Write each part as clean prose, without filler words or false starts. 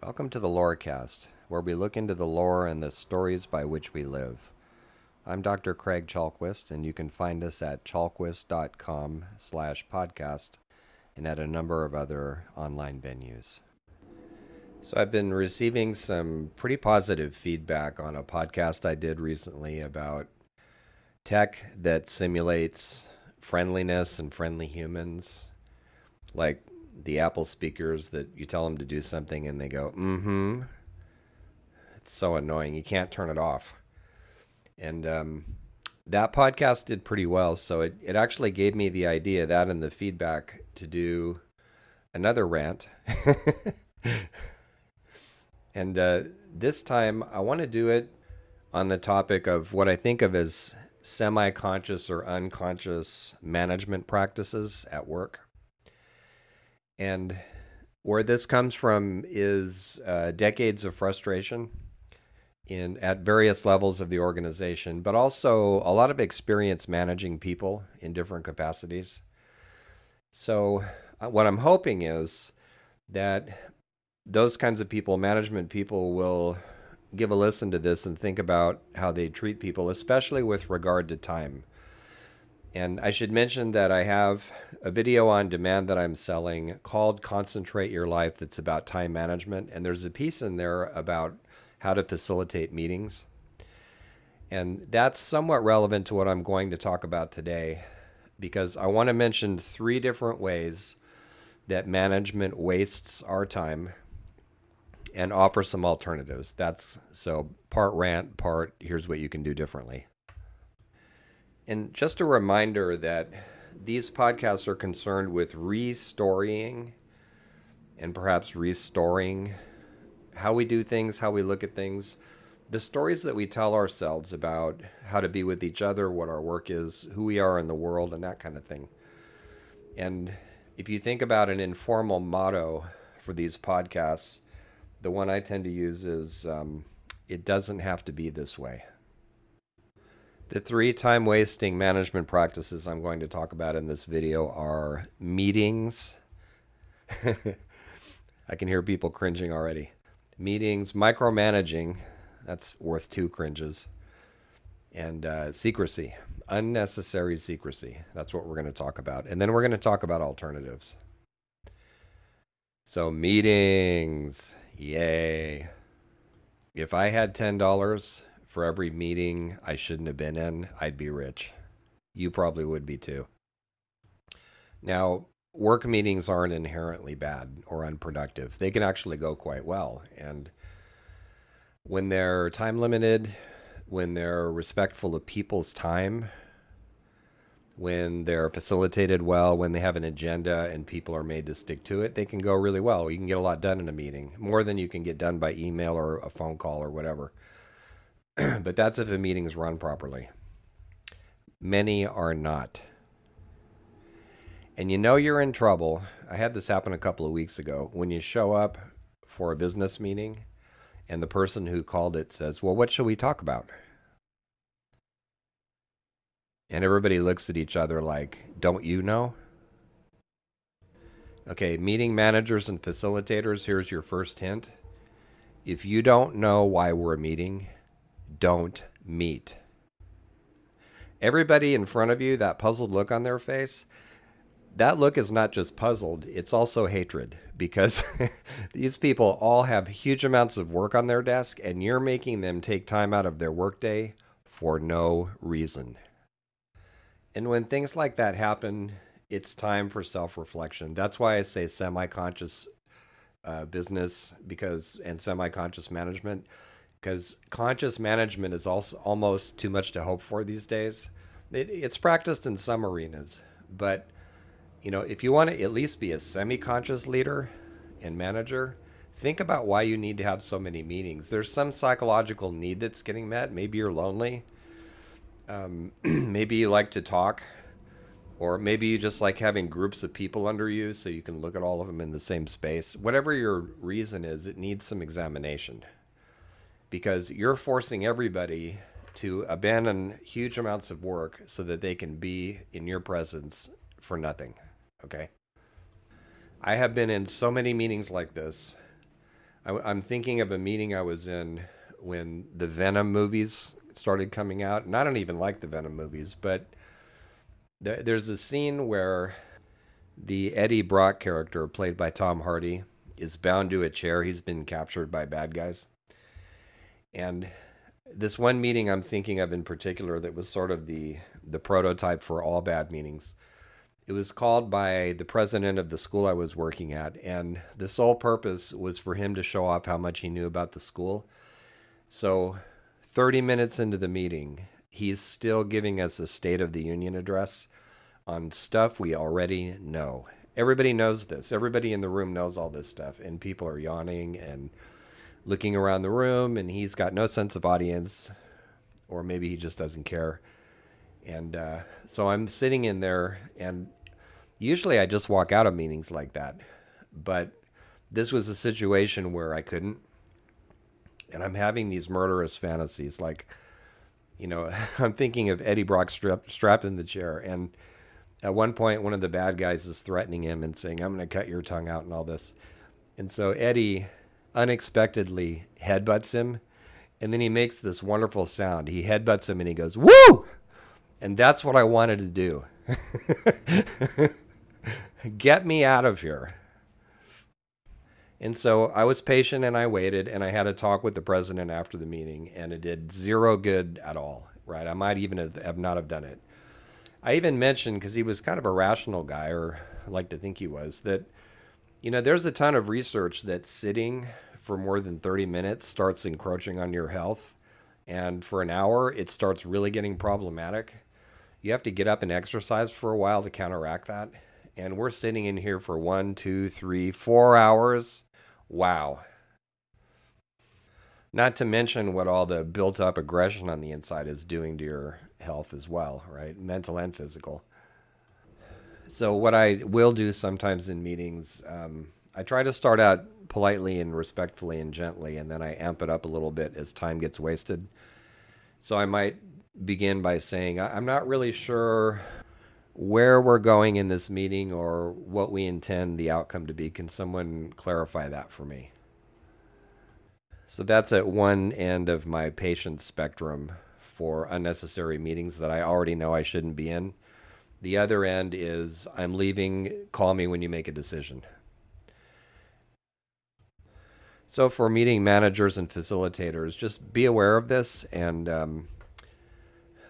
Welcome to the Lorecast, where we look into the lore and the stories by which we live. I'm Dr. Craig Chalquist, and you can find us at chalquist.com/podcast and at a number of other online venues. So I've been receiving some pretty positive feedback on a podcast I did recently about tech that simulates friendliness and friendly humans, like the Apple speakers that you tell them to do something and they go, mm-hmm. It's so annoying. You can't turn it off. And that podcast did pretty well. So it actually gave me the idea, that and the feedback, to do another rant. And this time I want to do it on the topic of what I think of as semi-conscious or unconscious management practices at work. And where this comes from is decades of frustration at various levels of the organization, but also a lot of experience managing people in different capacities. So what I'm hoping is that those kinds of people, management people, will give a listen to this and think about how they treat people, especially with regard to time. And I should mention that I have a video on demand that I'm selling called Concentrate Your Life that's about time management. And there's a piece in there about how to facilitate meetings. And that's somewhat relevant to what I'm going to talk about today, because I want to mention 3 different ways that management wastes our time and offer some alternatives. That's so part rant, part here's what you can do differently. And just a reminder that these podcasts are concerned with restoring and perhaps restoring how we do things, how we look at things, the stories that we tell ourselves about how to be with each other, what our work is, who we are in the world, and that kind of thing. And if you think about an informal motto for these podcasts, the one I tend to use is, it doesn't have to be this way. The 3 time-wasting management practices I'm going to talk about in this video are meetings. I can hear people cringing already. Meetings, micromanaging, that's worth 2 cringes, and secrecy, unnecessary secrecy. That's what we're going to talk about. And then we're going to talk about alternatives. So meetings, yay. If I had $10 for every meeting I shouldn't have been in, I'd be rich. You probably would be too. Now, work meetings aren't inherently bad or unproductive. They can actually go quite well. And when they're time limited, when they're respectful of people's time, when they're facilitated well, when they have an agenda and people are made to stick to it, they can go really well. You can get a lot done in a meeting, more than you can get done by email or a phone call or whatever. But that's if a meeting's run properly. Many are not. And you know you're in trouble. I had this happen a couple of weeks ago. When you show up for a business meeting and the person who called it says, well, what shall we talk about? And everybody looks at each other like, don't you know? Okay, meeting managers and facilitators, here's your first hint. If you don't know why we're meeting, don't meet. Everybody in front of you, that puzzled look on their face, that look is not just puzzled, it's also hatred, because these people all have huge amounts of work on their desk and you're making them take time out of their workday for no reason. And when things like that happen, it's time for self-reflection. That's why I say semi-conscious business and semi-conscious management, because conscious management is also almost too much to hope for these days. It's practiced in some arenas, but if you want to at least be a semi-conscious leader and manager, think about why you need to have so many meetings. There's some psychological need that's getting met. Maybe you're lonely. Maybe you like to talk, or maybe you just like having groups of people under you so you can look at all of them in the same space. Whatever your reason is, it needs some examination, because you're forcing everybody to abandon huge amounts of work so that they can be in your presence for nothing. Okay? I have been in so many meetings like this I'm thinking of a meeting I was in when the Venom movies started coming out. And I don't even like the Venom movies, but there's a scene where the Eddie Brock character, played by Tom Hardy, is bound to a chair. He's been captured by bad guys. And this one meeting I'm thinking of in particular that was sort of the prototype for all bad meetings. It was called by the president of the school I was working at, and the sole purpose was for him to show off how much he knew about the school. So, 30 minutes into the meeting, he's still giving us a State of the Union address on stuff we already know. Everybody knows this. Everybody in the room knows all this stuff, and people are yawning and looking around the room, and he's got no sense of audience, or maybe he just doesn't care. And so I'm sitting in there, and usually I just walk out of meetings like that. But this was a situation where I couldn't. And I'm having these murderous fantasies. Like, I'm thinking of Eddie Brock strapped in the chair. And at one point, one of the bad guys is threatening him and saying, I'm going to cut your tongue out and all this. And so Eddie unexpectedly headbutts him. And then he makes this wonderful sound. He headbutts him and he goes, woo! And that's what I wanted to do. Get me out of here. And so I was patient and I waited and I had a talk with the president after the meeting, and it did zero good at all, right? I might even have not have done it. I even mentioned, because he was kind of a rational guy, or I like to think he was, that, there's a ton of research that sitting for more than 30 minutes starts encroaching on your health. And for an hour, it starts really getting problematic. You have to get up and exercise for a while to counteract that. And we're sitting in here for 1, 2, 3, 4 hours. Wow. Not to mention what all the built up aggression on the inside is doing to your health as well, right? Mental and physical. So, what I will do sometimes in meetings, I try to start out politely and respectfully and gently, and then I amp it up a little bit as time gets wasted. So, I might begin by saying, I'm not really sure where we're going in this meeting or what we intend the outcome to be. Can someone clarify that for me? So that's at one end of my patience spectrum for unnecessary meetings that I already know I shouldn't be in. The other end is I'm leaving, call me when you make a decision. So for meeting managers and facilitators, just be aware of this and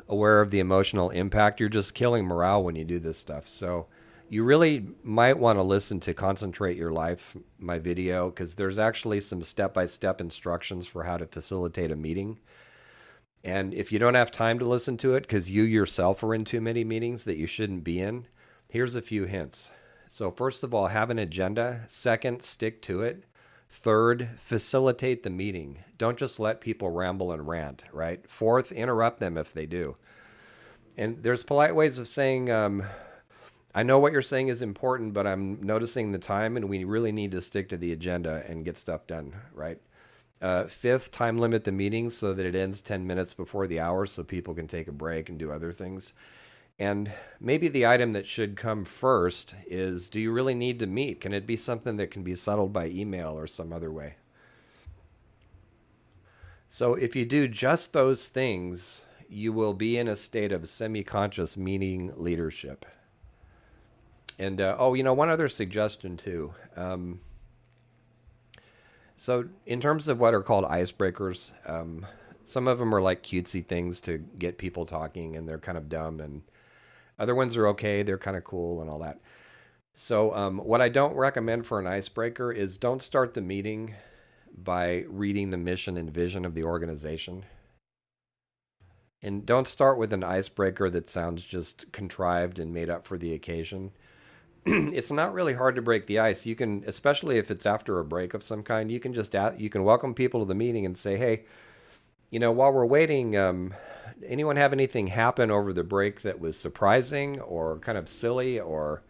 aware of the emotional impact. You're just killing morale when you do this stuff. So you really might want to listen to Concentrate Your Life, my video, because there's actually some step-by-step instructions for how to facilitate a meeting. And if you don't have time to listen to it because you yourself are in too many meetings that you shouldn't be in, here's a few hints. So first of all, have an agenda. Second, stick to it. Third, facilitate the meeting. Don't just let people ramble and rant, right? Fourth, interrupt them if they do. And there's polite ways of saying, I know what you're saying is important, but I'm noticing the time and we really need to stick to the agenda and get stuff done, right? Fifth, time limit the meeting so that it ends 10 minutes before the hour so people can take a break and do other things. And maybe the item that should come first is, do you really need to meet? Can it be something that can be settled by email or some other way? So if you do just those things, you will be in a state of semi-conscious meeting leadership. And, one other suggestion too. So in terms of what are called icebreakers, some of them are like cutesy things to get people talking and they're kind of dumb, and other ones are okay, they're kind of cool and all that. So what I don't recommend for an icebreaker is don't start the meeting by reading the mission and vision of the organization. And don't start with an icebreaker that sounds just contrived and made up for the occasion. It's not really hard to break the ice. You can, especially if it's after a break of some kind, you can you can welcome people to the meeting and say, hey, while we're waiting, anyone have anything happen over the break that was surprising or kind of silly or,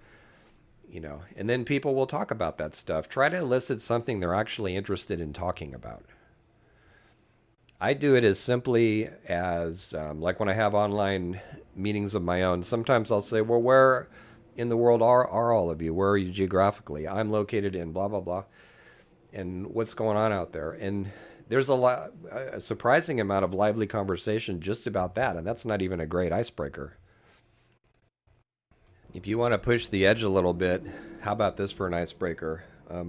and then people will talk about that stuff. Try to elicit something they're actually interested in talking about. I do it as simply as, like when I have online meetings of my own, sometimes I'll say, well, where in the world are all of you? Where are you geographically? I'm located in blah, blah, blah. and what's going on out there. And there's a surprising amount of lively conversation just about that, and that's not even a great icebreaker. If you want to push the edge a little bit, how about this for an icebreaker?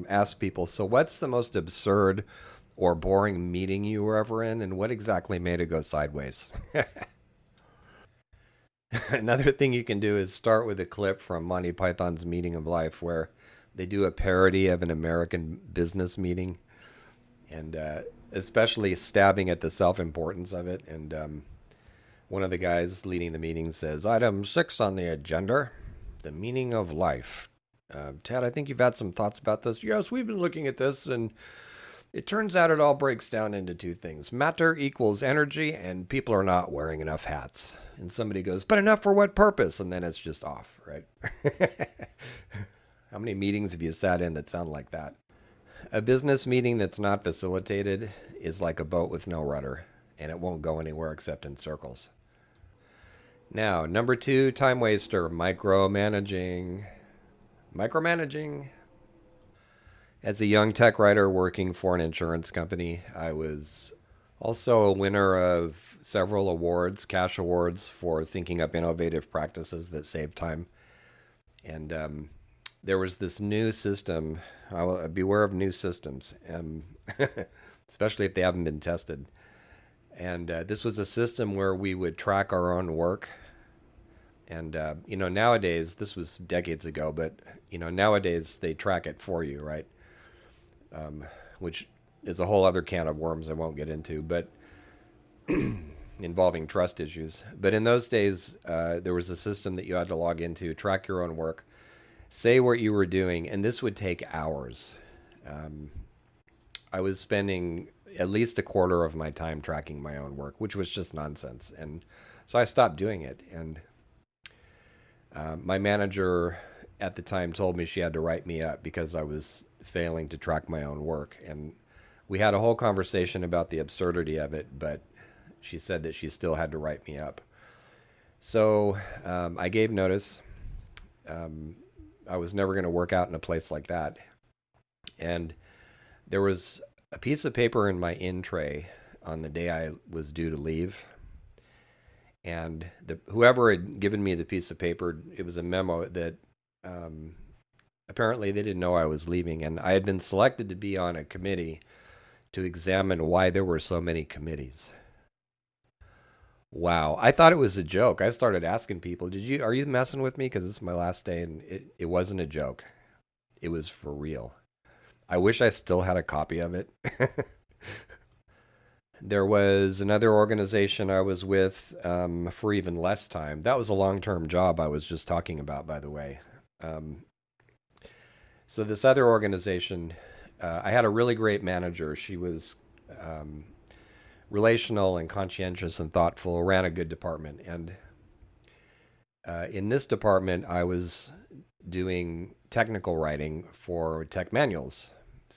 Ask people, so what's the most absurd or boring meeting you were ever in, and what exactly made it go sideways? Another thing you can do is start with a clip from Monty Python's Meaning of Life, where they do a parody of an American business meeting, and especially stabbing at the self-importance of it. And one of the guys leading the meeting says, "Item 6 on the agenda, the meaning of life." Ted, I think you've had some thoughts about this. Yes, we've been looking at this, and it turns out it all breaks down into two things. Matter equals energy, and people are not wearing enough hats. And somebody goes, but enough for what purpose? And then it's just off, right? How many meetings have you sat in that sound like that? A business meeting that's not facilitated is like a boat with no rudder, and it won't go anywhere except in circles. Now, number 2, time waster, micromanaging. Micromanaging. As a young tech writer working for an insurance company, I was also a winner of several awards, cash awards, for thinking up innovative practices that save time. And there was this new system. Beware of new systems, especially if they haven't been tested. And this was a system where we would track our own work. And, nowadays, this was decades ago, but, nowadays they track it for you, right? Which is a whole other can of worms I won't get into, but involving trust issues. But in those days, there was a system that you had to log into, track your own work, say what you were doing, and this would take hours. I was spending at least a quarter of my time tracking my own work, which was just nonsense. And so I stopped doing it. And my manager at the time told me she had to write me up because I was failing to track my own work. And we had a whole conversation about the absurdity of it, but she said that she still had to write me up. So I gave notice. I was never going to work out in a place like that. And there was a piece of paper in my in tray on the day I was due to leave. And whoever had given me the piece of paper, it was a memo that apparently they didn't know I was leaving. And I had been selected to be on a committee to examine why there were so many committees. Wow. I thought it was a joke. I started asking people, are you messing with me? Because this is my last day. And it wasn't a joke. It was for real. I wish I still had a copy of it. There was another organization I was with for even less time. That was a long-term job I was just talking about, by the way. So this other organization, I had a really great manager. She was relational and conscientious and thoughtful, ran a good department. And in this department, I was doing technical writing for tech manuals,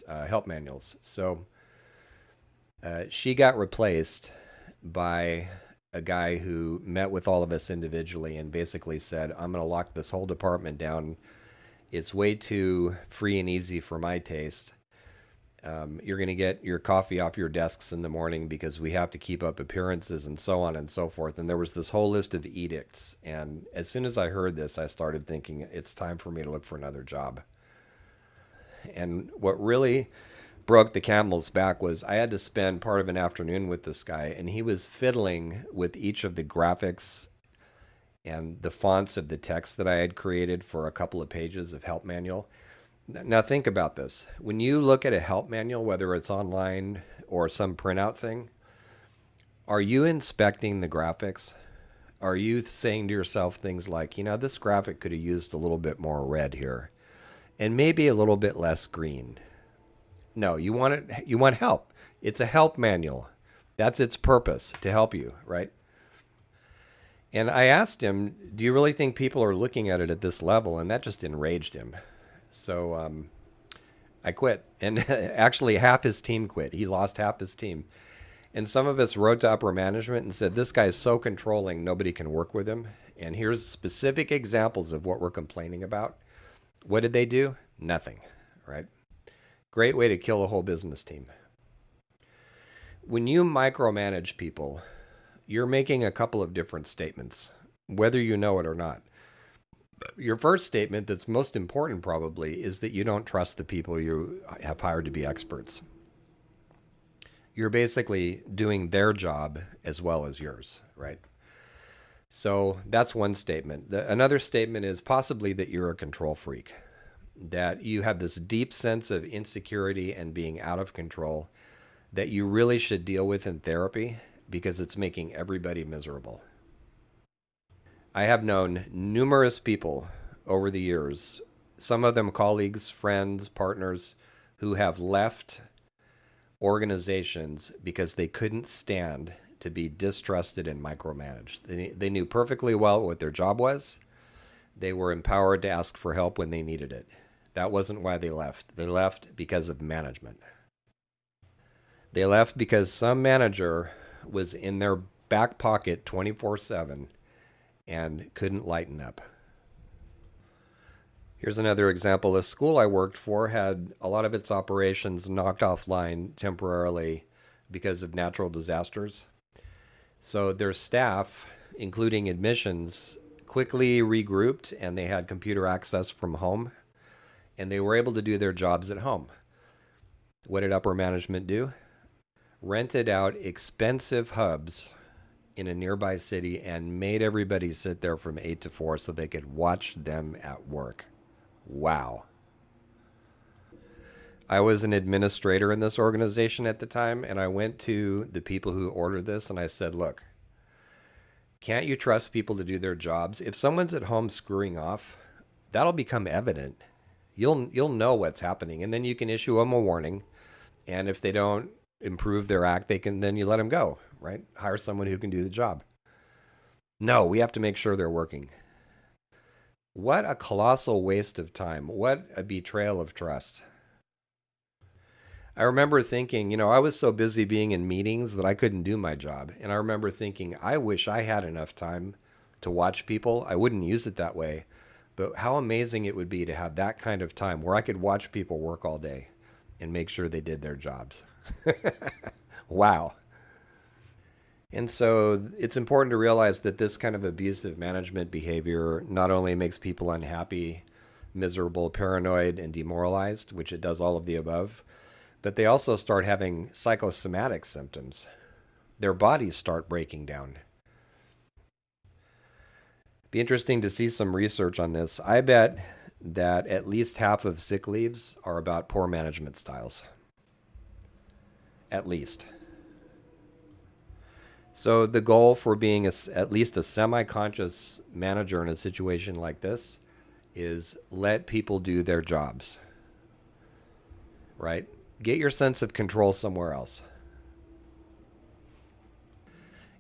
help manuals. So she got replaced by a guy who met with all of us individually and basically said, I'm going to lock this whole department down. It's way too free and easy for my taste. You're going to get your coffee off your desks in the morning because we have to keep up appearances and so on and so forth. And there was this whole list of edicts. And as soon as I heard this, I started thinking it's time for me to look for another job. And what really broke the camel's back was I had to spend part of an afternoon with this guy, and he was fiddling with each of the graphics and the fonts of the text that I had created for a couple of pages of help manual. Now think about this. When you look at a help manual, whether it's online or some printout thing, are you inspecting the graphics? Are you saying to yourself things like, this graphic could have used a little bit more red here and maybe a little bit less green? No, you want help. It's a help manual. That's its purpose, to help you, right? And I asked him, do you really think people are looking at it at this level? And that just enraged him. So I quit. And actually half his team quit. He lost half his team. And some of us wrote to upper management and said, this guy is so controlling, nobody can work with him. And here's specific examples of what we're complaining about. What did they do? Nothing, right? Great way to kill a whole business team. When you micromanage people, you're making a couple of different statements, whether you know it or not. Your first statement, that's most important probably, is that you don't trust the people you have hired to be experts. You're basically doing their job as well as yours, right? So that's one statement. Another statement is possibly that you're a control freak, that you have this deep sense of insecurity and being out of control that you really should deal with in therapy because it's making everybody miserable. I have known numerous people over the years, some of them colleagues, friends, partners, who have left organizations because they couldn't stand to be distrusted and micromanaged. They knew perfectly well what their job was. They were empowered to ask for help when they needed it. That wasn't why they left. They left because of management. They left because some manager was in their back pocket 24/7 and couldn't lighten up. Here's another example. The school I worked for had a lot of its operations knocked offline temporarily because of natural disasters. So their staff, including admissions, quickly regrouped and they had computer access from home and they were able to do their jobs at home. What did upper management do? Rented out expensive hubs in a nearby city and made everybody sit there from 8 to 4 so they could watch them at work. Wow. I was an administrator in this organization at the time, and I went to the people who ordered this and I said, look, can't you trust people to do their jobs? If someone's at home screwing off, that'll become evident. You'll know what's happening, and then you can issue them a warning. And if they don't improve their act, then you let them go, right? Hire someone who can do the job. No, we have to make sure they're working. What a colossal waste of time. What a betrayal of trust. I remember thinking, I was so busy being in meetings that I couldn't do my job. And I remember thinking, I wish I had enough time to watch people. I wouldn't use it that way. But how amazing it would be to have that kind of time where I could watch people work all day and make sure they did their jobs. Wow. And so it's important to realize that this kind of abusive management behavior not only makes people unhappy, miserable, paranoid, and demoralized, which it does all of the above, but they also start having psychosomatic symptoms. Their bodies start breaking down. Be interesting to see some research on this. I bet that at least half of sick leaves are about poor management styles. At least. So the goal for being at least a semi-conscious manager in a situation like this is let people do their jobs, right? Get your sense of control somewhere else.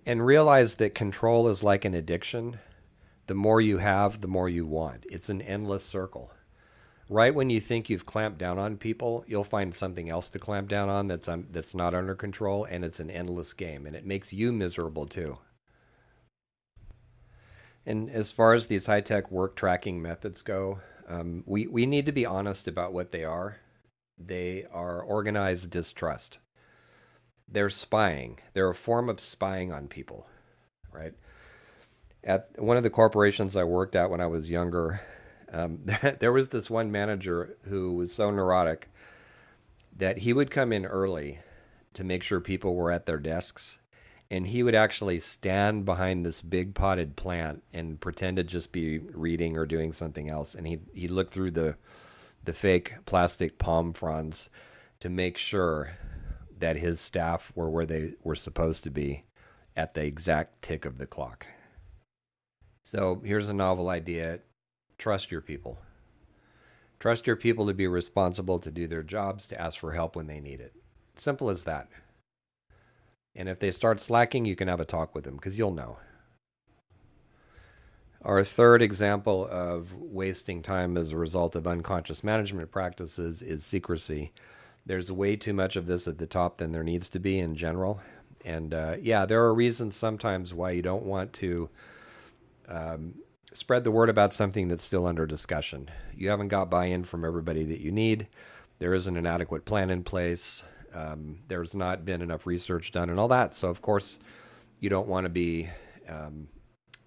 And realize that control is like an addiction. The more you have, the more you want. It's an endless circle. Right when you think you've clamped down on people, you'll find something else to clamp down on that's not under control, and it's an endless game, and it makes you miserable too. And as far as these high-tech work tracking methods go, we need to be honest about what they are. They are organized distrust. They're spying. They're a form of spying on people, right? At one of the corporations I worked at when I was younger, there was this one manager who was so neurotic that he would come in early to make sure people were at their desks. And he would actually stand behind this big potted plant and pretend to just be reading or doing something else. And he'd look through the fake plastic palm fronds to make sure that his staff were where they were supposed to be at the exact tick of the clock. So here's a novel idea. Trust your people. Trust your people to be responsible, to do their jobs, to ask for help when they need it. Simple as that. And if they start slacking, you can have a talk with them because you'll know. Our third example of wasting time as a result of unconscious management practices is secrecy. There's way too much of this at the top than there needs to be in general. And there are reasons sometimes why you don't want to spread the word about something that's still under discussion. You haven't got buy-in from everybody that you need. There isn't an adequate plan in place. There's not been enough research done and all that. So, of course, you don't want to be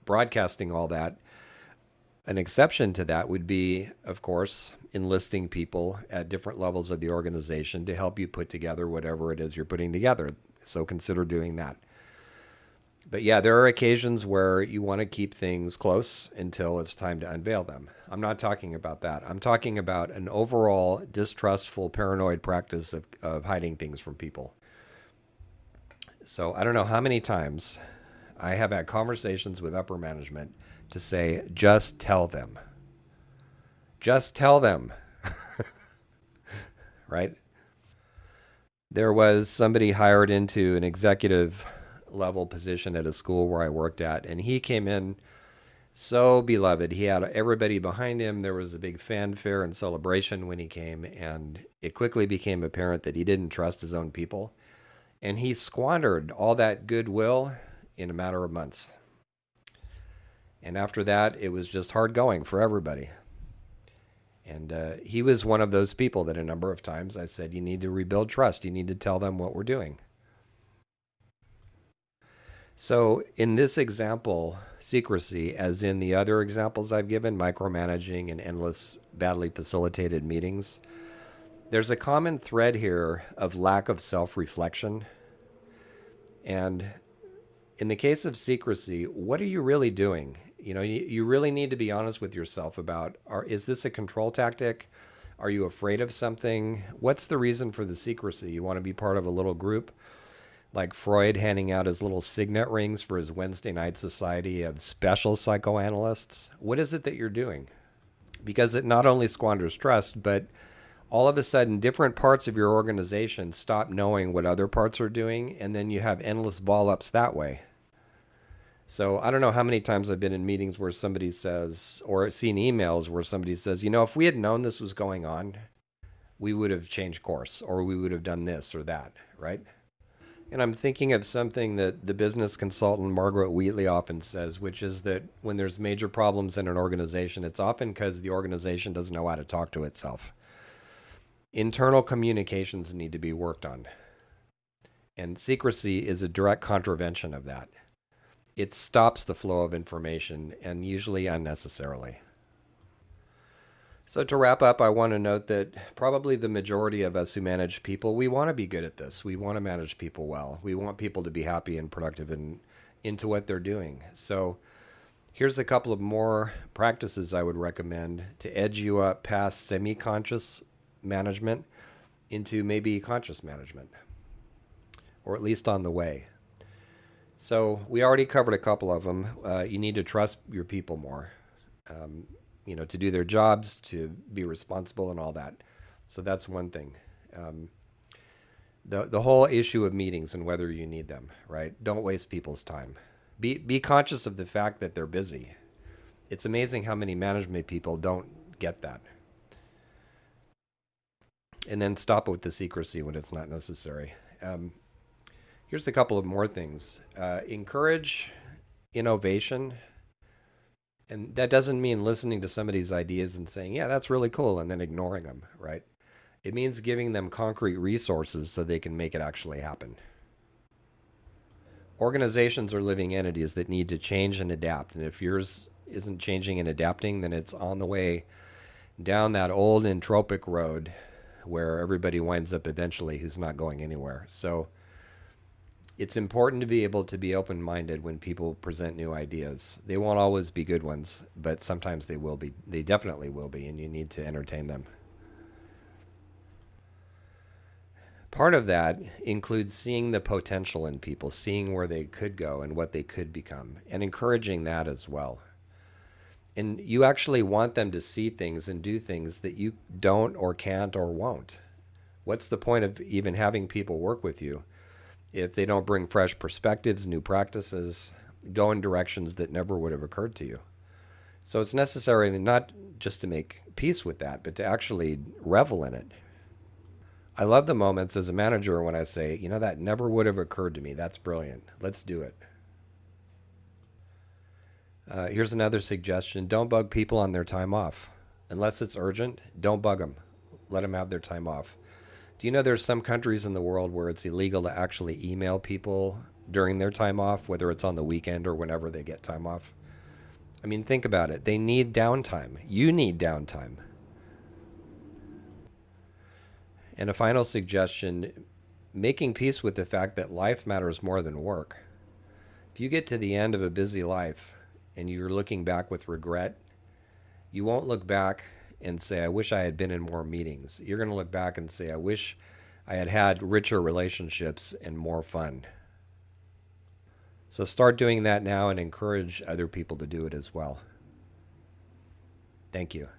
broadcasting all that. An exception to that would be, of course, enlisting people at different levels of the organization to help you put together whatever it is you're putting together. So consider doing that. But yeah, there are occasions where you want to keep things close until it's time to unveil them. I'm not talking about that. I'm talking about an overall distrustful, paranoid practice of hiding things from people. So I don't know how many times I have had conversations with upper management to say, just tell them. Just tell them. Right? There was somebody hired into an executive level position at a school where I worked at, and he came in so beloved. He had everybody behind him. There was a big fanfare and celebration when he came, and it quickly became apparent that he didn't trust his own people. And he squandered all that goodwill in a matter of months. And after that, it was just hard going for everybody. And he was one of those people that a number of times I said, you need to rebuild trust. You need to tell them what we're doing. So in this example, secrecy, as in the other examples I've given, micromanaging and endless, badly facilitated meetings, there's a common thread here of lack of self-reflection. And in the case of secrecy, what are you really doing? You know, you really need to be honest with yourself about, is this a control tactic? Are you afraid of something? What's the reason for the secrecy? You want to be part of a little group? Like Freud handing out his little signet rings for his Wednesday night society of special psychoanalysts. What is it that you're doing? Because it not only squanders trust, but all of a sudden different parts of your organization stop knowing what other parts are doing, and then you have endless ball-ups that way. So I don't know how many times I've been in meetings where somebody says, or seen emails where somebody says, you know, if we had known this was going on, we would have changed course, or we would have done this or that, right? And I'm thinking of something that the business consultant Margaret Wheatley often says, which is that when there's major problems in an organization, it's often because the organization doesn't know how to talk to itself. Internal communications need to be worked on. And secrecy is a direct contravention of that. It stops the flow of information, and usually unnecessarily. So to wrap up, I want to note that probably the majority of us who manage people, we want to be good at this. We want to manage people well. We want people to be happy and productive and into what they're doing. So here's a couple of more practices I would recommend to edge you up past semi-conscious management into maybe conscious management, or at least on the way. So we already covered a couple of them. You need to trust your people more. To do their jobs, to be responsible and all that. So that's one thing. The whole issue of meetings and whether you need them, right? Don't waste people's time. Be conscious of the fact that they're busy. It's amazing how many management people don't get that. And then stop with the secrecy when it's not necessary. Here's a couple of more things. Encourage innovation. And that doesn't mean listening to somebody's ideas and saying, yeah, that's really cool, and then ignoring them, right? It means giving them concrete resources so they can make it actually happen. Organizations are living entities that need to change and adapt. And if yours isn't changing and adapting, then it's on the way down that old entropic road where everybody winds up eventually who's not going anywhere. So it's important to be able to be open-minded when people present new ideas. They won't always be good ones, but sometimes they will be. They definitely will be, and you need to entertain them. Part of that includes seeing the potential in people, seeing where they could go and what they could become, and encouraging that as well. And you actually want them to see things and do things that you don't or can't or won't. What's the point of even having people work with you if they don't bring fresh perspectives, new practices, go in directions that never would have occurred to you? So it's necessary not just to make peace with that, but to actually revel in it. I love the moments as a manager when I say, that never would have occurred to me. That's brilliant. Let's do it. Here's another suggestion. Don't bug people on their time off. Unless it's urgent, don't bug them. let them have their time off. Do you know there's some countries in the world where it's illegal to actually email people during their time off, whether it's on the weekend or whenever they get time off? I mean, think about it. They need downtime. You need downtime. And a final suggestion, making peace with the fact that life matters more than work. If you get to the end of a busy life and you're looking back with regret, you won't look back and say, I wish I had been in more meetings. You're going to look back and say, I wish I had had richer relationships and more fun. So start doing that now and encourage other people to do it as well. Thank you.